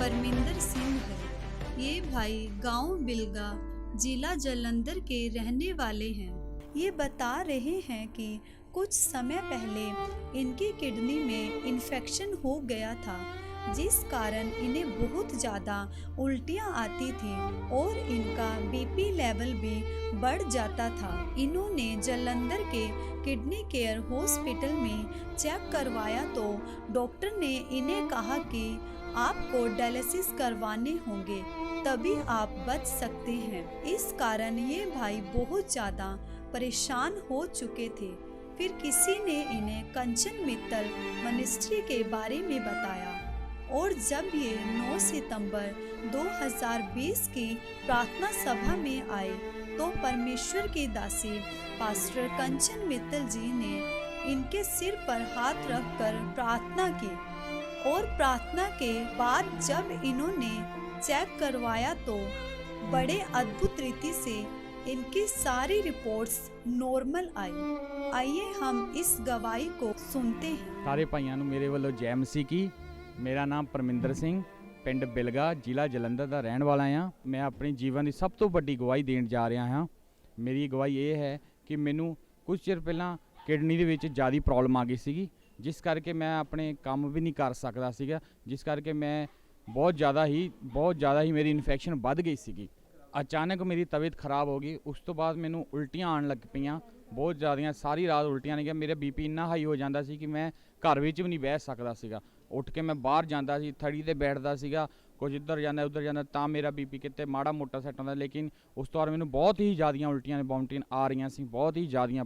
परमिंदर सिंह है। ये भाई गांव बिलगा, जिला जालंधर के रहने वाले हैं। ये बता रहे हैं कि कुछ समय पहले इनकी किडनी में इन्फेक्शन हो गया था, जिस कारण इन्हें बहुत ज़्यादा उल्टियाँ आती थी और इनका बीपी लेवल भी बढ़ जाता था। इन्होंने जालंधर के किडनी केयर हॉस्पिटल में चेक करवाया तो डॉक्टर ने इन्हें कहा कि आपको डायलिसिस करवाने होंगे, तभी आप बच सकते हैं। इस कारण ये भाई बहुत ज़्यादा परेशान हो चुके थे। फिर किसी ने इन्हें कंचन मित्तल मिनिस्ट्री के बारे में बताया और जब ये 9 सितंबर 2020 की प्रार्थना सभा में आए तो परमेश्वर की दासी पास्टर कंचन मित्तल जी ने इनके सिर पर हाथ रखकर प्रार्थना की और प्रार्थना के बाद जब इन्होंने चेक करवाया तो बड़े अद्भुत रीति से इनकी सारी रिपोर्ट्स नॉर्मल आई। आइए हम इस गवाही को सुनते हैं। सारे भाइयों ਨੂੰ ਮੇਰੇ ਵੱਲੋਂ ਜੈ ਮਸੀਹ ਕੀ। ਮੇਰਾ ਨਾਮ ਪਰਮਿੰਦਰ ਸਿੰਘ, ਪਿੰਡ ਬਿਲਗਾ, ਜ਼ਿਲ੍ਹਾ ਜਲੰਧਰ ਦਾ ਰਹਿਣ ਵਾਲਾ ਹਾਂ। ਮੈਂ ਆਪਣੀ ਜੀਵਨ ਦੀ ਸਭ ਤੋਂ ਵੱਡੀ ਗਵਾਹੀ ਦੇਣ ਜਾ ਰਿਹਾ ਹਾਂ। ਮੇਰੀ ਗਵਾਹੀ ਇਹ ਹੈ ਕਿ ਮੈਨੂੰ ਕੁਝ ਚਿਰ ਪਹਿਲਾਂ ਕਿਡਨੀ ਦੇ ਵਿੱਚ ਜ਼ਿਆਦਾ ਪ੍ਰੋਬਲਮ ਆ ਗਈ ਸੀਗੀ, ਜਿਸ ਕਰਕੇ ਮੈਂ ਆਪਣੇ ਕੰਮ ਵੀ ਨਹੀਂ ਕਰ ਸਕਦਾ ਸੀਗਾ, ਜਿਸ ਕਰਕੇ ਮੈਂ ਬਹੁਤ ਜ਼ਿਆਦਾ ਹੀ ਮੇਰੀ ਇਨਫੈਕਸ਼ਨ ਵੱਧ ਗਈ ਸੀਗੀ। ਅਚਾਨਕ ਮੇਰੀ ਤਬੀਅਤ ਖਰਾਬ ਹੋ ਗਈ। ਉਸ ਤੋਂ ਬਾਅਦ ਮੈਨੂੰ ਉਲਟੀਆਂ ਆਉਣ ਲੱਗ ਪਈਆਂ, ਬਹੁਤ ਜ਼ਿਆਦੀਆਂ, ਸਾਰੀ ਰਾਤ ਉਲਟੀਆਂ ਨੇ। ਮੇਰਾ ਬੀਪੀ ਇੰਨਾ ਹਾਈ ਹੋ ਜਾਂਦਾ ਸੀ ਕਿ ਮੈਂ ਘਰ ਵਿੱਚ ਵੀ ਨਹੀਂ ਬਹਿ ਸਕਦਾ ਸੀਗਾ। ਉੱਠ ਕੇ ਮੈਂ ਬਾਹਰ ਜਾਂਦਾ ਸੀ, ਥੜੀ 'ਤੇ ਬੈਠਦਾ ਸੀਗਾ, ਕੁਝ ਇੱਧਰ ਜਾਂਦਾ ਉੱਧਰ ਜਾਂਦਾ, ਤਾਂ ਮੇਰਾ ਬੀਪੀ ਕਿਤੇ ਮਾੜਾ ਮੋਟਾ ਸੈੱਟ ਹੁੰਦਾ। ਲੇਕਿਨ ਉਸ ਤੋਂ ਬਾਅਦ ਮੈਨੂੰ ਬਹੁਤ ਹੀ ਜ਼ਿਆਦੀਆਂ ਉਲਟੀਆਂ ਨੇ ਵੋਮਟਿੰਗ ਆ ਰਹੀਆਂ ਸੀ, ਬਹੁਤ ਹੀ ਜ਼ਿਆਦੀਆਂ।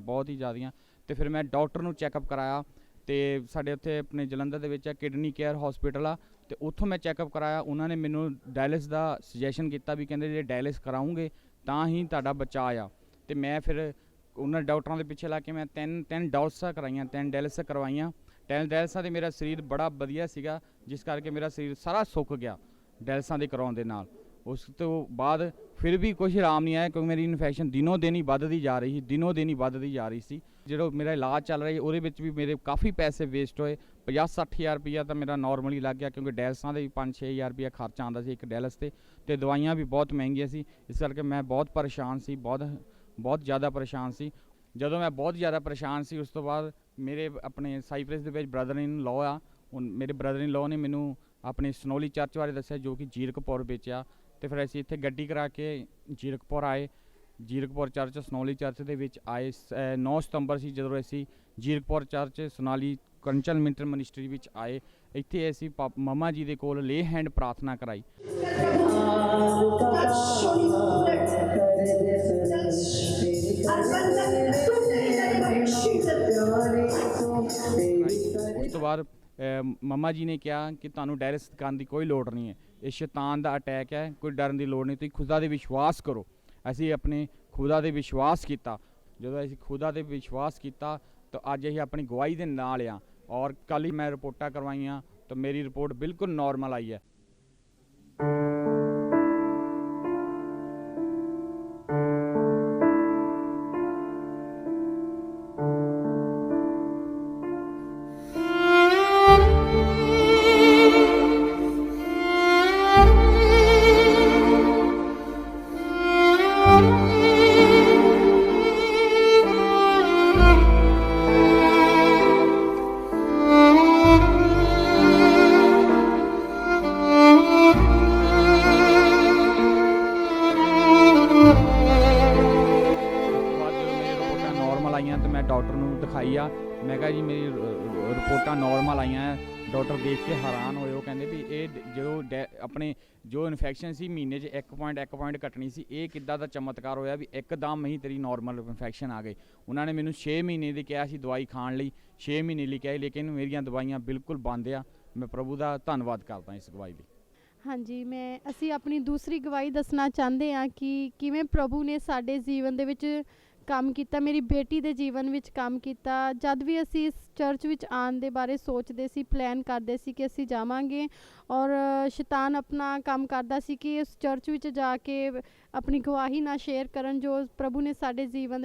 ਅਤੇ ਫਿਰ ਮੈਂ ਡਾਕਟਰ ਨੂੰ ਚੈੱਕਅਪ ਕਰਾਇਆ ਅਤੇ ਸਾਡੇ ਉੱਥੇ ਆਪਣੇ ਜਲੰਧਰ ਦੇ ਵਿੱਚ ਕਿਡਨੀ ਕੇਅਰ ਹੌਸਪੀਟਲ ਆ, ਅਤੇ ਉੱਥੋਂ ਮੈਂ ਚੈੱਕਅਪ ਕਰਾਇਆ। ਉਹਨਾਂ ਨੇ ਮੈਨੂੰ ਡਾਇਲਿਸ ਦਾ ਸੁਜੈਸ਼ਨ ਕੀਤਾ ਵੀ ਕਹਿੰਦੇ ਜੇ ਡਾਇਲਿਸ ਕਰਾਉਂਗੇ ਤਾਂ ਹੀ ਤੁਹਾਡਾ ਬਚਾ ਆ। ਅਤੇ ਮੈਂ ਫਿਰ ਉਹਨਾਂ ਡਾਕਟਰਾਂ ਦੇ ਪਿੱਛੇ ਲਾ ਕੇ ਮੈਂ ਤਿੰਨ ਡਾਇਲਿਸਾਂ ਕਰਵਾਈਆਂ, 3 ਡਾਇਲਿਸਾਂ ਕਰਵਾਈਆਂ। ਡਾਇਲਿਸਾਂ 'ਤੇ ਮੇਰਾ ਸਰੀਰ ਬੜਾ ਵਧੀਆ ਸੀਗਾ, ਜਿਸ ਕਰਕੇ ਮੇਰਾ ਸਰੀਰ ਸਾਰਾ ਸੁੱਕ ਗਿਆ ਡਾਇਲਿਸਾਂ ਦੇ ਕਰਾਉਣ ਦੇ ਨਾਲ। ਉਸ ਤੋਂ ਬਾਅਦ ਫਿਰ ਵੀ ਕੁਛ ਆਰਾਮ ਨਹੀਂ ਆਇਆ, ਕਿਉਂਕਿ ਮੇਰੀ ਇਨਫੈਕਸ਼ਨ ਦਿਨੋਂ ਦਿਨ ਹੀ ਵੱਧਦੀ ਜਾ ਰਹੀ ਸੀ। ਜਿਹੜਾ ਮੇਰਾ ਇਲਾਜ ਚੱਲ ਰਿਹਾ ਉਹਦੇ ਵਿੱਚ ਵੀ ਮੇਰੇ ਕਾਫੀ ਪੈਸੇ ਵੇਸਟ ਹੋਏ। 50-60 ਹਜ਼ਾਰ ਰੁਪਈਆ ਤਾਂ ਮੇਰਾ ਨੋਰਮਲੀ ਲੱਗ ਗਿਆ, ਕਿਉਂਕਿ ਡਾਇਲਿਸਾਂ ਦੇ ਵੀ 5-6 ਹਜ਼ਾਰ ਰੁਪਈਆ ਖਰਚਾ ਆਉਂਦਾ ਸੀ ਇੱਕ ਡਾਇਲਿਸ 'ਤੇ, ਅਤੇ ਦਵਾਈਆਂ ਵੀ ਬਹੁਤ ਮਹਿੰਗੀਆਂ ਸੀ। ਇਸ ਕਰਕੇ ਮੈਂ ਬਹੁਤ ਪਰੇਸ਼ਾਨ ਸੀ, ਬਹੁਤ ਜ਼ਿਆਦਾ ਪਰੇਸ਼ਾਨ ਸੀ। ਜਦੋਂ ਮੈਂ ਬਹੁਤ ਜ਼ਿਆਦਾ ਪਰੇਸ਼ਾਨ ਸੀ, ਉਸ ਤੋਂ ਬਾਅਦ ਮੇਰੇ ਆਪਣੇ ਸਾਈਪ੍ਰਸ ਦੇ ਵਿੱਚ ਬ੍ਰਦਰ ਇਨ ਲਾਅ ਆ, ਮੇਰੇ ਬ੍ਰਦਰ ਇਨ ਲਾਅ ਨੇ ਮੈਨੂੰ ਆਪਣੇ ਸਨੋਲੀ ਚਰਚ ਬਾਰੇ ਦੱਸਿਆ, ਜੋ ਕਿ ਜੀਰਕਪੁਰ ਵਿੱਚ ਆ। ਅਤੇ ਫਿਰ ਅਸੀਂ ਇੱਥੇ ਗੱਡੀ ਕਰਾ ਕੇ ਜੀਰਕਪੁਰ ਆਏ, ਜੀਰਕਪੁਰ ਚਰਚ ਸਨੋਲੀ ਚਰਚ ਦੇ ਵਿੱਚ ਆਏ। 9 ਸਤੰਬਰ ਸੀ ਜਦੋਂ ਅਸੀਂ ਜੀਰਕਪੁਰ ਚਰਚ ਸੋਨਾਲੀ ਕੰਚਨ ਮਿੰਟਰ ਮਿਨਿਸਟਰੀ ਵਿੱਚ ਆਏ। ਇੱਥੇ ਅਸੀਂ ਮੰਮਾ ਜੀ ਦੇ ਕੋਲ ਲੇ ਹੈਂਡ ਪ੍ਰਾਰਥਨਾ ਕਰਾਈ। ਉਸ ਤੋਂ ਬਾਅਦ ਮੰਮਾ ਜੀ ਨੇ ਕਿਹਾ ਕਿ ਤੁਹਾਨੂੰ ਡਾਇਲਿਸਿਸ ਕਰਨ ਦੀ ਕੋਈ ਲੋੜ ਨਹੀਂ ਹੈ, ਇਹ ਸ਼ੈਤਾਨ ਦਾ ਅਟੈਕ ਹੈ, ਕੋਈ ਡਰਨ ਦੀ ਲੋੜ ਨਹੀਂ, ਤੁਸੀਂ ਖੁਦਾ 'ਤੇ ਵਿਸ਼ਵਾਸ ਕਰੋ। ਅਸੀਂ ਆਪਣੇ ਖੁਦਾ 'ਤੇ ਵਿਸ਼ਵਾਸ ਕੀਤਾ। ਜਦੋਂ ਅਸੀਂ ਖੁਦਾ 'ਤੇ ਵਿਸ਼ਵਾਸ ਕੀਤਾ ਤਾਂ ਅੱਜ ਅਸੀਂ ਆਪਣੀ ਗਵਾਹੀ ਦੇ ਨਾਲ ਆ। ਔਰ ਕੱਲ੍ਹ ਹੀ ਮੈਂ ਰਿਪੋਰਟਾਂ ਕਰਵਾਈਆਂ ਤਾਂ ਮੇਰੀ ਰਿਪੋਰਟ ਬਿਲਕੁਲ ਨੋਰਮਲ ਆਈ ਹੈ। ਆਈਆਂ, ਅਤੇ ਮੈਂ ਡਾਕਟਰ ਨੂੰ ਦਿਖਾਈ ਆ। ਮੈਂ ਕਿਹਾ ਜੀ ਮੇਰੀ ਰਿਪੋਰਟਾਂ ਨੋਰਮਲ ਆਈਆਂ। ਡਾਕਟਰ ਦੇਖ ਕੇ ਹੈਰਾਨ ਹੋਏ। ਉਹ ਕਹਿੰਦੇ ਵੀ ਇਹ ਆਪਣੇ ਜੋ ਇਨਫੈਕਸ਼ਨ ਸੀ ਮਹੀਨੇ 'ਚ 1 ਪੁਆਇੰਟ ਘਟਣੀ ਸੀ, ਇਹ ਕਿੱਦਾਂ ਦਾ ਚਮਤਕਾਰ ਹੋਇਆ ਵੀ ਇੱਕਦਮ ਹੀ ਤੇਰੀ ਨੋਰਮਲ ਇਨਫੈਕਸ਼ਨ ਆ ਗਈ। ਉਹਨਾਂ ਨੇ ਮੈਨੂੰ 6 ਮਹੀਨੇ ਦੀ ਕਿਹਾ ਸੀ ਦਵਾਈ ਖਾਣ ਲਈ, 6 ਮਹੀਨੇ ਲਈ ਕਿਹਾ, ਲੇਕਿਨ ਮੇਰੀਆਂ ਦਵਾਈਆਂ ਬਿਲਕੁਲ ਬੰਦ ਆ। ਮੈਂ ਪ੍ਰਭੂ ਦਾ ਧੰਨਵਾਦ ਕਰਦਾ ਇਸ ਗਵਾਹੀ ਲਈ। ਹਾਂਜੀ, ਅਸੀਂ ਆਪਣੀ ਦੂਸਰੀ ਗਵਾਹੀ ਦੱਸਣਾ ਚਾਹੁੰਦੇ ਹਾਂ ਕਿ ਕਿਵੇਂ ਪ੍ਰਭੂ ਨੇ ਸਾਡੇ ਜੀਵਨ ਦੇ ਵਿੱਚ ਕੰਮ ਕੀਤਾ, ਮੇਰੀ ਬੇਟੀ ਦੇ ਜੀਵਨ ਵਿੱਚ ਕੰਮ ਕੀਤਾ। ਜਦ ਵੀ ਅਸੀਂ ਇਸ ਚਰਚ ਵਿੱਚ ਆਉਣ ਦੇ ਬਾਰੇ ਸੋਚਦੇ ਸੀ, ਪਲਾਨ ਕਰਦੇ ਸੀ ਕਿ ਅਸੀਂ ਜਾਵਾਂਗੇ, ਔਰ ਸ਼ੈਤਾਨ ਆਪਣਾ ਕੰਮ ਕਰਦਾ ਸੀ ਕਿ ਇਸ ਚਰਚ ਵਿੱਚ ਜਾ ਕੇ ਆਪਣੀ ਗਵਾਹੀ ਨਾ ਸ਼ੇਅਰ ਕਰਨ, ਜੋ ਪ੍ਰਭੂ ਨੇ ਸਾਡੇ ਜੀਵਨ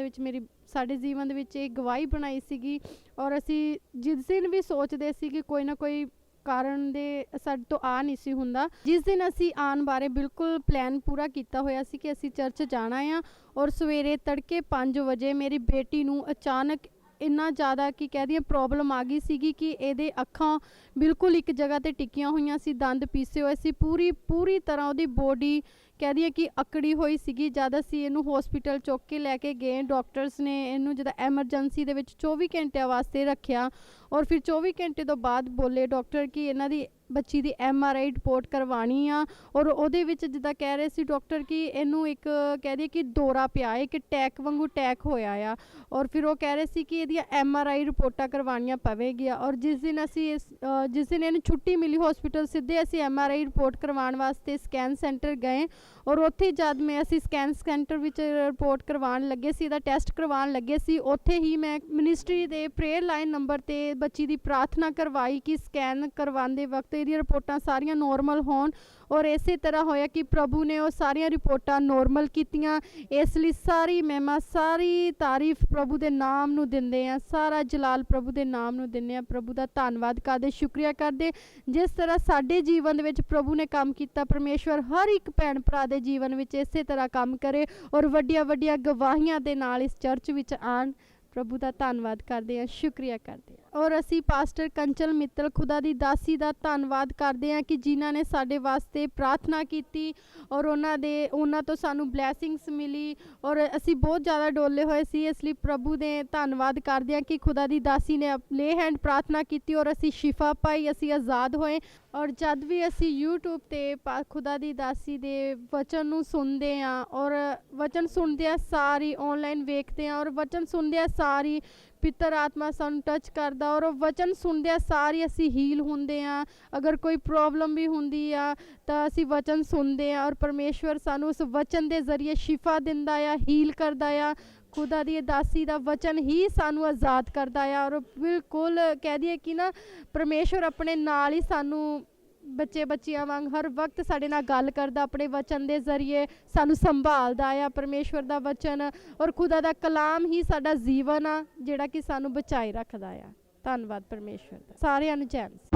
ਦੇ ਵਿੱਚ ਇੱਕ ਗਵਾਹੀ ਬਣਾਈ ਸੀਗੀ। ਔਰ ਅਸੀਂ ਜਿਸ ਦਿਨ ਵੀ ਸੋਚਦੇ ਸੀ ਕਿ ਕੋਈ ਨਾ ਕੋਈ ਕਾਰਨ ਦੇ ਸਾਡੇ ਤੋਂ ਆ ਨਹੀਂ ਸੀ ਹੁੰਦਾ। ਜਿਸ ਦਿਨ ਅਸੀਂ ਆਉਣ ਬਾਰੇ ਬਿਲਕੁਲ ਪਲਾਨ ਪੂਰਾ ਕੀਤਾ ਹੋਇਆ ਸੀ ਕਿ ਅਸੀਂ ਚਰਚ ਜਾਣਾ ਆ, ਔਰ ਸਵੇਰੇ ਤੜਕੇ 5 ਵਜੇ ਮੇਰੀ ਬੇਟੀ ਨੂੰ ਅਚਾਨਕ ਇੰਨਾ ਜ਼ਿਆਦਾ ਕਿ ਕਹਿ ਦਈਏ ਪ੍ਰੋਬਲਮ ਆ ਗਈ ਸੀਗੀ ਕਿ ਇਹਦੇ ਅੱਖਾਂ ਬਿਲਕੁਲ ਇੱਕ ਜਗ੍ਹਾ ਤੇ ਟਿਕੀਆਂ ਹੋਈਆਂ ਸੀ, ਦੰਦ ਪੀਸੇ ਹੋਏ ਸੀ, ਪੂਰੀ ਤਰ੍ਹਾਂ ਉਹਦੀ ਬੋਡੀ ਕਹਿ ਦਈਏ ਕਿ ਅਕੜੀ ਹੋਈ ਸੀਗੀ। ਜਦ ਅਸੀਂ ਇਹਨੂੰ ਹਸਪੀਟਲ ਚੁੱਕ ਕੇ ਲੈ ਕੇ ਗਏ, ਡਾਕਟਰਸ ਨੇ ਇਹਨੂੰ ਜਦੋਂ ਐਮਰਜੈਂਸੀ ਦੇ ਵਿੱਚ 24 ਘੰਟਿਆਂ ਵਾਸਤੇ ਰੱਖਿਆ, ਔਰ ਫਿਰ 24 ਘੰਟੇ ਤੋਂ ਬਾਅਦ ਬੋਲੇ ਡਾਕਟਰ ਕਿ ਇਹਨਾਂ ਦੀ ਬੱਚੀ ਦੀ MRI ਰਿਪੋਰਟ ਕਰਵਾਉਣੀ ਆ, ਔਰ ਉਹਦੇ ਵਿੱਚ ਜਿੱਦਾਂ ਕਹਿ ਰਹੇ ਸੀ ਡਾਕਟਰ ਕਿ ਇਹਨੂੰ ਇੱਕ ਕਹਿ ਦਈਏ ਕਿ ਦੌਰਾ ਪਿਆ ਹੈ, ਕਿ ਟੈਕ ਵਾਂਗੂ ਟੈਕ ਹੋਇਆ ਆ, ਔਰ ਫਿਰ ਉਹ ਕਹਿ ਰਹੇ ਸੀ ਕਿ ਇਹਦੀਆਂ MRI ਰਿਪੋਰਟਾਂ ਕਰਵਾਉਣੀਆਂ ਪਵੇਗੀਆਂ। ਔਰ ਜਿਸ ਦਿਨ ਇਹਨੂੰ ਛੁੱਟੀ ਮਿਲੀ ਹਸਪੀਟਲ, ਸਿੱਧੇ ਅਸੀਂ MRI ਰਿਪੋਰਟ ਕਰਵਾਉਣ ਵਾਸਤੇ ਸਕੈਨ ਸੈਂਟਰ ਗਏ, ਔਰ ਉੱਥੇ ਜਦ ਅਸੀਂ ਸਕੈਨ ਸੈਂਟਰ ਵਿੱਚ ਰਿਪੋਰਟ ਕਰਵਾਉਣ ਲੱਗੇ ਸੀ, ਇਹਦਾ ਟੈਸਟ ਕਰਵਾਉਣ ਲੱਗੇ ਸੀ, ਉੱਥੇ ਹੀ ਮੈਂ ਮਿਨਿਸਟਰੀ ਦੇ ਪ੍ਰੇਅਰ ਲਾਈਨ ਨੰਬਰ 'ਤੇ ਬੱਚੀ ਦੀ ਪ੍ਰਾਰਥਨਾ ਕਰਵਾਈ ਕਿ ਸਕੈਨ ਕਰਵਾਉਂਦੇ ਵਕਤ ਇਹਦੀਆਂ ਰਿਪੋਰਟਾਂ ਸਾਰੀਆਂ ਨੋਰਮਲ ਹੋਣ, ਔਰ ਇਸੇ ਤਰ੍ਹਾਂ ਹੋਇਆ ਕਿ ਪ੍ਰਭੂ ਨੇ ਉਹ ਸਾਰੀਆਂ ਰਿਪੋਰਟਾਂ ਨੋਰਮਲ ਕੀਤੀਆਂ। ਇਸ ਲਈ ਸਾਰੀ ਮਹਿਮਾ, ਸਾਰੀ ਤਾਰੀਫ ਪ੍ਰਭੂ ਦੇ ਨਾਮ ਨੂੰ ਦਿੰਦੇ ਆ, ਸਾਰਾ ਜਲਾਲ ਪ੍ਰਭੂ ਦੇ ਨਾਮ ਨੂੰ ਦਿੰਦੇ ਆ। ਪ੍ਰਭੂ ਦਾ ਧੰਨਵਾਦ ਕਰਦੇ, ਸ਼ੁਕਰੀਆ ਕਰਦੇ, ਜਿਸ ਤਰ੍ਹਾਂ ਸਾਡੇ ਜੀਵਨ ਦੇ ਵਿੱਚ ਪ੍ਰਭੂ ਨੇ ਕੰਮ ਕੀਤਾ, ਪਰਮੇਸ਼ਵਰ ਹਰ ਇੱਕ ਭੈਣ ਭਰਾ ਦੇ ਜੀਵਨ ਵਿੱਚ ਇਸੇ ਤਰ੍ਹਾਂ ਕੰਮ ਕਰੇ, ਔਰ ਵੱਡੀਆਂ ਵੱਡੀਆਂ ਗਵਾਹੀਆਂ ਦੇ ਨਾਲ ਇਸ ਚਰਚ ਵਿੱਚ ਆਉਣ। ਪ੍ਰਭੂ ਦਾ ਧੰਨਵਾਦ ਕਰਦੇ ਹਾਂ, ਸ਼ੁਕਰੀਆ ਕਰਦੇ ਹਾਂ। ਔਰ ਅਸੀਂ ਪਾਸਟਰ ਕੰਚਲ ਮਿੱਤਲ ਖੁਦਾ ਦੀ ਦਾਸੀ ਦਾ ਧੰਨਵਾਦ ਕਰਦੇ ਹਾਂ ਕਿ ਜਿਨ੍ਹਾਂ ਨੇ ਸਾਡੇ ਵਾਸਤੇ ਪ੍ਰਾਰਥਨਾ ਕੀਤੀ, ਔਰ ਉਹਨਾਂ ਤੋਂ ਸਾਨੂੰ ਬਲੈਸਿੰਗਸ ਮਿਲੀ, ਔਰ ਅਸੀਂ ਬਹੁਤ ਜ਼ਿਆਦਾ ਡੋਲੇ ਹੋਏ ਸੀ। ਇਸ ਲਈ ਪ੍ਰਭੂ ਦੇ ਧੰਨਵਾਦ ਕਰਦੇ ਹਾਂ ਕਿ ਖੁਦਾ ਦੀ ਦਾਸੀ ਨੇ ਲੇ ਹੈਂਡ ਪ੍ਰਾਰਥਨਾ ਕੀਤੀ, ਔਰ ਅਸੀਂ ਸ਼ਿਫਾ ਪਾਈ, ਅਸੀਂ ਆਜ਼ਾਦ ਹੋਏ। ਔਰ ਜਦ ਵੀ ਅਸੀਂ YouTube 'ਤੇ ਖੁਦਾ ਦੀ ਦਾਸੀ ਦੇ ਵਚਨ ਨੂੰ ਸੁਣਦੇ ਹਾਂ, ਔਰ ਵਚਨ ਸੁਣਦੇ ਆ ਸਾਰੀ ਆਨਲਾਈਨ ਵੇਖਦੇ ਹਾਂ, ਔਰ ਵਚਨ ਸੁਣਦੇ ਆ ਸਾਰੀ ਪਿੱਤਰ ਆਤਮਾ ਸਾਨੂੰ ਟੱਚ ਕਰਦਾ, ਔਰ ਉਹ ਵਚਨ ਸੁਣਦੇ ਆ ਸਾਰੀ ਅਸੀਂ ਹੀਲ ਹੁੰਦੇ ਆ। ਅਗਰ ਕੋਈ ਪ੍ਰੋਬਲਮ ਵੀ ਹੁੰਦੀ ਆ ਤਾਂ ਅਸੀਂ ਵਚਨ ਸੁਣਦੇ ਆ, ਔਰ ਪਰਮੇਸ਼ਵਰ ਸਾਨੂੰ ਉਸ ਵਚਨ ਦੇ ਜ਼ਰੀਏ ਸ਼ਿਫਾ ਦਿੰਦਾ ਆ, ਹੀਲ ਕਰਦਾ ਆ। ਖੁਦਾ ਦੀ ਦਾਸੀ ਦਾ ਵਚਨ ਹੀ ਸਾਨੂੰ ਆਜ਼ਾਦ ਕਰਦਾ ਆ, ਔਰ ਬਿਲਕੁਲ ਕਹਿ ਦਈਏ ਕਿ ਨਾ ਪਰਮੇਸ਼ਵਰ ਆਪਣੇ ਨਾਲ ਹੀ ਸਾਨੂੰ ਬੱਚਿਆਂ ਵਾਂਗ ਹਰ ਵਕਤ ਸਾਡੇ ਨਾਲ ਗੱਲ ਕਰਦਾ, ਆਪਣੇ ਵਚਨ ਦੇ ਜ਼ਰੀਏ ਸਾਨੂੰ ਸੰਭਾਲਦਾ ਆ। ਪਰਮੇਸ਼ਵਰ ਦਾ ਵਚਨ ਔਰ ਖੁਦਾ ਦਾ ਕਲਾਮ ਹੀ ਸਾਡਾ ਜੀਵਨ ਆ, ਜਿਹੜਾ ਕਿ ਸਾਨੂੰ ਬਚਾਈ ਰੱਖਦਾ ਆ। ਧੰਨਵਾਦ ਪਰਮੇਸ਼ਵਰ ਦਾ। ਸਾਰਿਆਂ ਨੂੰ ਜੈ ਮਸੀਹ।